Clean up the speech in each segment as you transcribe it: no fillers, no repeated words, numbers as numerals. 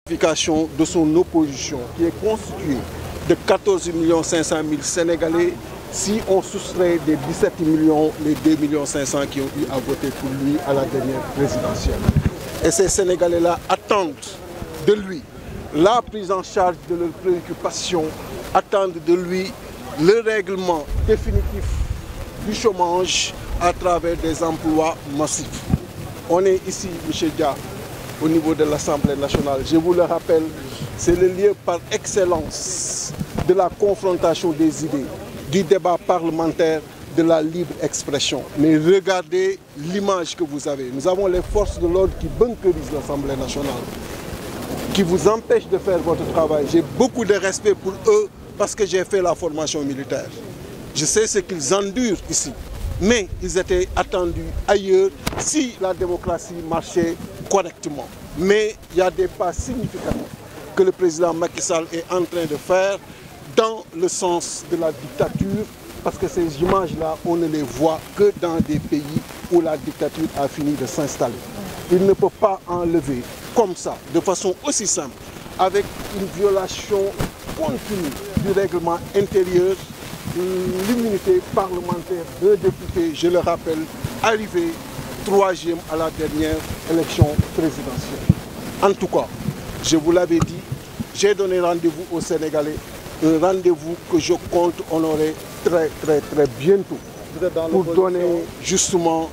De son opposition qui est constituée de 14 500 000 Sénégalais, si on soustrait des 17 millions, les 2 500 000 qui ont eu à voter pour lui à la dernière présidentielle. Et ces Sénégalais-là attendent de lui la prise en charge de leurs préoccupations, attendent de lui le règlement définitif du chômage à travers des emplois massifs. On est ici, M. Dia, au niveau de l'Assemblée nationale. Je vous le rappelle, c'est le lieu par excellence de la confrontation des idées, du débat parlementaire, de la libre expression. Mais regardez l'image que vous avez. Nous avons les forces de l'ordre qui bunkerisent l'Assemblée nationale, qui vous empêchent de faire votre travail. J'ai beaucoup de respect pour eux parce que j'ai fait la formation militaire. Je sais ce qu'ils endurent ici. Mais ils étaient attendus ailleurs si la démocratie marchait correctement. Mais il y a des pas significatifs que le président Macky Sall est en train de faire dans le sens de la dictature, parce que ces images-là, on ne les voit que dans des pays où la dictature a fini de s'installer. Il ne peut pas enlever comme ça, de façon aussi simple, avec une violation continue du règlement intérieur, l'immunité parlementaire de députés, je le rappelle, arrivé 3e à la dernière élection présidentielle. En tout cas, je vous l'avais dit, j'ai donné rendez-vous aux Sénégalais, un rendez-vous que je compte honorer très bientôt pour donner justement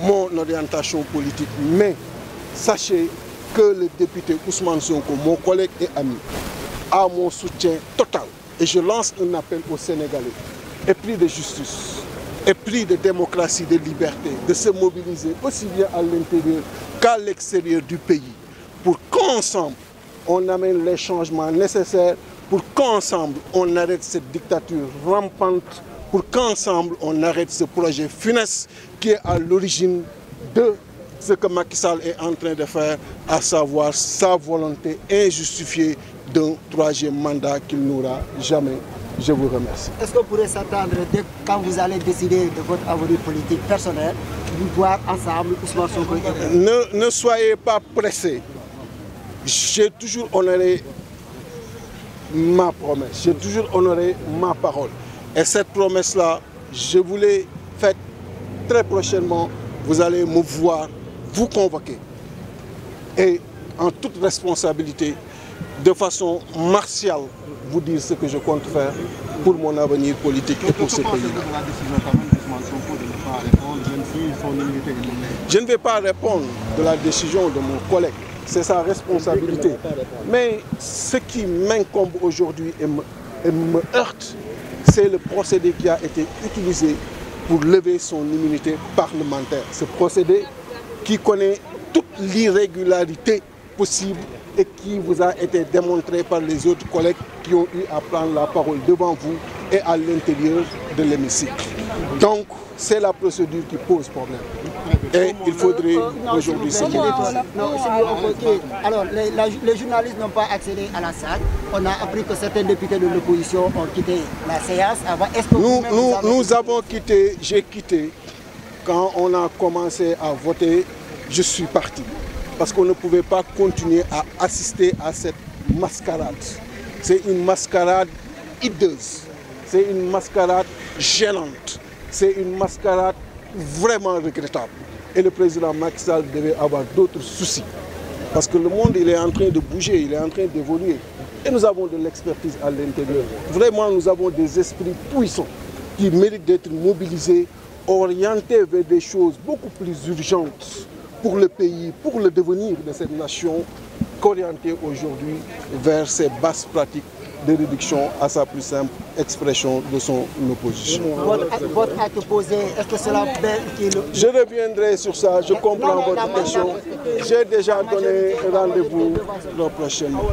mon orientation politique. Mais sachez que le député Ousmane Sonko, mon collègue et ami, a mon soutien total. Et je lance un appel aux Sénégalais, épris de justice, épris de démocratie, de liberté, de se mobiliser aussi bien à l'intérieur qu'à l'extérieur du pays, pour qu'ensemble, on amène les changements nécessaires, pour qu'ensemble, on arrête cette dictature rampante, pour qu'ensemble, on arrête ce projet funeste qui est à l'origine de ce que Macky Sall est en train de faire, à savoir sa volonté injustifiée d'un 3e mandat qu'il n'aura jamais. Je vous remercie. Est-ce qu'on pourrait s'attendre, quand vous allez décider de votre avenir politique personnel, vous voir ensemble Ousmane Sonko? Ne soyez pas pressés. J'ai toujours honoré ma promesse, j'ai toujours honoré ma parole. Et cette promesse-là, je vous l'ai faite très prochainement. Vous allez me voir, vous convoquer. Et en toute responsabilité, de façon martiale, vous dire ce que je compte faire pour mon avenir politique et pour ce pays-là. Je ne vais pas répondre de la décision de mon collègue. C'est sa responsabilité. Mais ce qui m'incombe aujourd'hui et me heurte, c'est le procédé qui a été utilisé pour lever son immunité parlementaire. Ce procédé qui connaît toute l'irrégularité possible et qui vous a été démontré par les autres collègues qui ont eu à prendre la parole devant vous et à l'intérieur de l'hémicycle. Donc, c'est la procédure qui pose problème. Et il faudrait aujourd'hui se mobiliser. Alors, les journalistes n'ont pas accédé à la salle. On a appris que certains députés de l'opposition ont quitté la séance. Nous avons quitté, j'ai quitté. Quand on a commencé à voter, je suis parti. Parce qu'on ne pouvait pas continuer à assister à cette mascarade. C'est une mascarade hideuse. C'est une mascarade gênante. C'est une mascarade vraiment regrettable. Et le président Macky Sall devait avoir d'autres soucis. Parce que le monde, il est en train de bouger, il est en train d'évoluer. Et nous avons de l'expertise à l'intérieur. Vraiment, nous avons des esprits puissants qui méritent d'être mobilisés, orientés vers des choses beaucoup plus urgentes pour le pays, pour le devenir de cette nation, qu'orientés aujourd'hui vers ces basses pratiques de réduction à sa plus simple expression de son opposition. Votre acte posé, est-ce que cela... Je reviendrai sur ça, je comprends votre question. J'ai déjà donné rendez-vous prochainement.